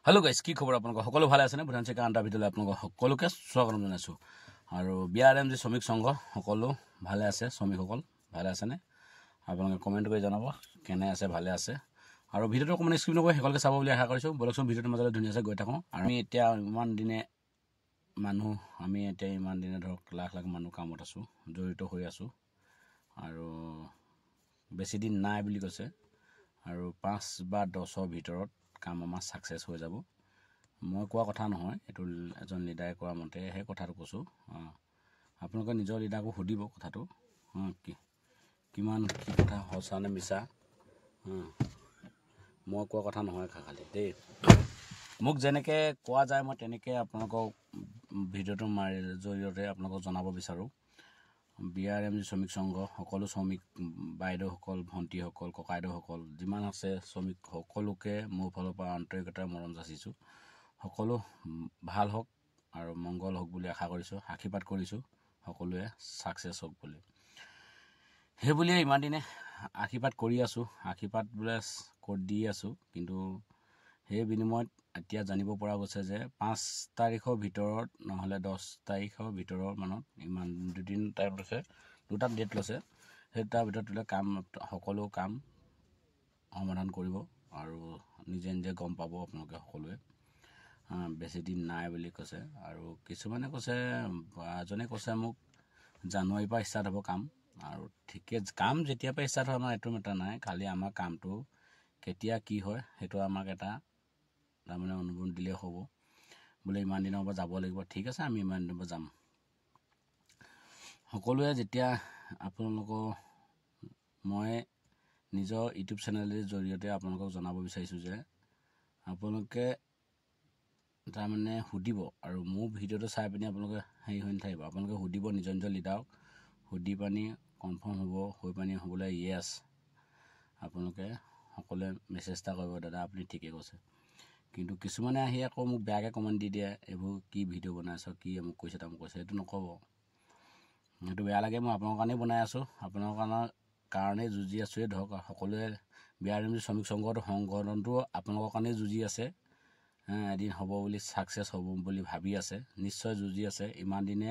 hello guys की खबर आपन সকলো ভালে আছে নে বুধান চেকা আন্ডা ভিতলে আপন সকলোকে স্বাগতম জনাইছো আৰু বিআৰএম জি শ্ৰমিক সংঘ সকলো ভালে আছে শ্ৰমিক সকল ভালে আছে নে আপন কমেন্ট কৰি জনাব কেনে আছে ভালে আছে আৰু ভিডিওটো অকমান স্ক্ৰিন নকৈ সকলকে চাব বুলি আশা কৰিছো বলকচোন ভিডিওটো মাজলে ধুনিয়াছে গৈ থাকো আমি এতিয়া ইমান দিনে মানুহ আমি এতিয়া ইমান দিনে ধৰক লাখ লাখ মানুহ কামত আছো জড়িত হৈ আছো আৰু বেছি দিন নাই বুলি কৈছে আৰু 5 বা 10 ভিতৰত কাম আমাৰ সাকসেস হৈ যাব মই কোৱা কথা নহয় এটো এজন লিডাৰে কোৱা মতে হে কথাটো কৈছো আপোনালোকে নিজৰ লিডাৰক সুধিব কথাটো কিমান কি কথা হসানে মিছা মই কোৱা কথা নহয় খালি দেই মোক যেনেকে কোৱা যায় মই তেনেকে আপোনালোকক ভিডিওটো মাৰি জৰিয়তে আপোনালোকক জনাব বিচাৰো বিআরএম শ্রমিক সংঘ সকলো শ্রমিক বাইদেউ সকল ভন্টি সকল ককাইদেউ সকল যিমান আছে শ্রমিক সকলোকে মোৰ ফালৰ পৰা আন্তৰিকতাৰ মৰম যাচিছো সকলো ভাল হওক আৰু মংগল হওক বুলি আশা কৰিছো আশীৰ্বাদ কৰিছো সকলোৱে সাকসেস হওক বুলি হে বুলি ইমান দিনে আশীৰ্বাদ কৰি আছো আশীৰ্বাদ বুলে কৰি দি আছো কিন্তু হে বিনিময়ত এতিয়া জানিব পৰা গৈছে যে 5 তাৰিখৰ ভিতৰত নহলে 10 তাৰিখৰ ভিতৰৰ মানত ইমান দুদিন টাইম লৈছে দুটা ডেট লৈছে হেটা ভিতৰত কাম সকলো কাম সমাধান কৰিব আৰু নিজে নিজে গম পাব আপোনালোকে সকলোৱে বেছি দিন নাই বুলি কৈছে আৰু কিছুমানে কৈছে এজনে কৈছে মোক জানুৱাৰীৰ পৰা ষ্টাৰ্ট হ'ব কাম আৰু ঠিকে কাম যেতিয়া পৰা ষ্টাৰ্ট হয় আমাৰ এটো মেটা নাই খালি আমাৰ কামটো কেতিয়া কি হয় হেটো আমাক এটা তাৰমানে অনুভৱ দিলে হ'ব বলে ইমান দিনৰ পৰা যাব লাগিব ঠিক আছে আমি ইমান দিনৰ পৰা যাম সকলোৱে যেতিয়া আপোনালোকক মই নিজৰ ইউটিউব চেনেলৰ জৰিয়তে আপোনালোকক জনাব বিচাৰিছো যে আপোনালোকে তাৰমানে সুধিব আৰু মোৰ ভিডিওটো চাই পিনি আপোনালোকে হেই হৈ নাথাকিব আপোনালোকে সুধিব নিজৰ নিজৰ লিডাৰক সুধি পানি কনফাৰ্ম হ'ব হৈ পানি হ'বলৈ ইয়েস আপোনালোকে সকলোৱে মেছেজটা কৰিব দাদা আপুনি ঠিকে কৈছে কিন্তু কিছুমানে আহি আকৌ মোক বেয়াকে কমেন্ট দি দিয়ে এবোৰ কি ভিডিও বনাইছ কি মোক কৈছে তাম কৈছে এটো নকব এটো বেয়া লাগে মই আপোনালোকৰ কাৰণে বনাই আছো আপোনালোকৰ কাৰণে যুজি আছো ধৰক সকলোৱে বিআৰএম শ্ৰমিক সংঘৰ সংগঠনটো আপোনালোকৰ কাৰণে যুজি আছে এদিন হ'ব বুলি সাকসেস হ'ব বুলি ভাবি আছে নিশ্চয় যুজি আছে ইমান দিনে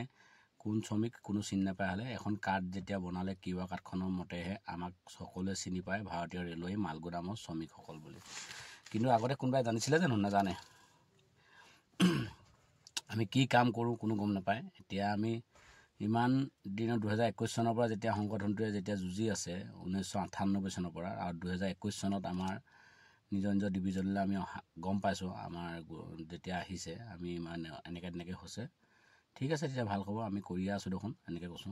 কোন শ্রমিক কোনো চিনি নাপায় হলে এখন কাৰ্ড যেতিয়া বনালে কিবা কাৰ্ডখনৰ মতেহে আমাক সকলোৱে চিনি পায় ভাৰতীয় ৰেলৱে মালগুদামৰ শ্রমিক সকল বুলি কিন্তু আগতে কোনবাই জানিছিলে জানো নাজানে আমি কি কাম কৰো কোনো গম নাপায় এতিয়া আমি ইমান দিন 2021 চনৰ পৰা যেতিয়া সংগঠনটোৱে যেতিয়া যুজি আছে 1998 চনৰ পৰা আৰু 2021 চনত আমাৰ নিজৰ নিজৰ ডিভিজনলৈ আমি গম পাইছো আমাৰ যেতিয়া আহিছে আমি মানে এনেকে হৈছে ঠিক আছে তেতিয়া ভাল খবৰ আমি কৰি আছো দেখোন এনেকে কৈছো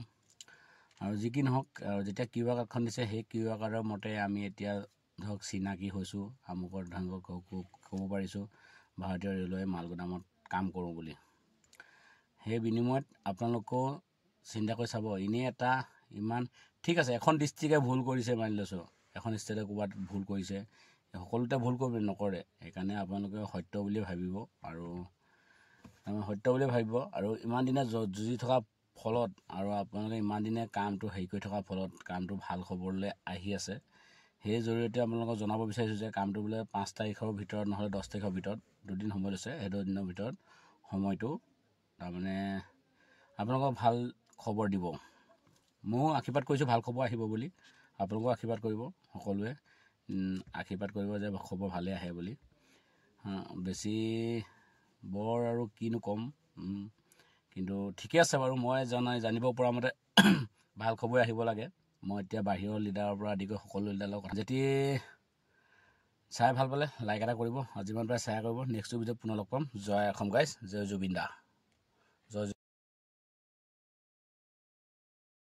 আৰু যি কি নহওক যেতিয়া কিউআৰ কাৰ্ডখন দিছে সেই কিউআৰ কাৰ্ডৰ মতে আমি এতিয়া ধৰক চিনাকি হৈছো আমুকৰ ঢংগক ক'ব পাৰিছো ভাৰতীয় ৰেলৱে মালগুদামত কাম কৰো বুলি হে বিনিময়ত আপোনালোকো চিন্তা কৰি চাব ইনে এটা ইমান ঠিক আছে এখন ডিস্ট্ৰিক্টে ভুল কৰিছে মানি লৈছো এখন ষ্টেটে কোবাত ভুল কৰিছে সকলোতে ভুল কৰিব নকৰে সেইকাৰণে আপোনালোকে সত্য বুলি ভাবিব আৰু সত্য বুলি ভাবিব আৰু ইমান দিনে যুজি থকা ফলত আৰু আপোনালোকে ইমান দিনে কামটো হেই কৰি থকা ফলত কামটো ভাল খবৰলৈ আহি আছে সেই জৰিয়তে আপোনালোকক জনাব বিচাৰিছো যে কামটো বুলে 5 তাৰিখৰ ভিতৰত নহলে 10 তাৰিখৰ ভিতৰত দুদিন সময় লৈছে এই দুদিনৰ ভিতৰত সময়টো তাৰমানে আপোনালোকক ভাল খবৰ দিব মই আশীৰ্বাদ কৰিছো ভাল খবৰ আহিব বুলি আপোনালোকক আশীৰ্বাদ কৰিব সকলোৱে আশীৰ্বাদ কৰিব যে খবৰ ভালে আহে বুলি বেছি বৰ আৰু কিনো কম কিন্তু ঠিকে আছে বাৰু মই জানিব পৰা মতে ভাল খবৰ আহিব লাগে মই এতিয়া বাহিৰৰ লিডাৰৰ পৰা আদি কৰি সকলো লিডাৰৰ কথা যেতি চাই ভাল পালে লাইক এটা কৰিব আৰু যিমান পাৰে শ্বেয়াৰ কৰিব নেক্সট ভিডিঅ' পুনৰ লগ পাম জয় অসম গাইজ জয় জুবিন দা জয়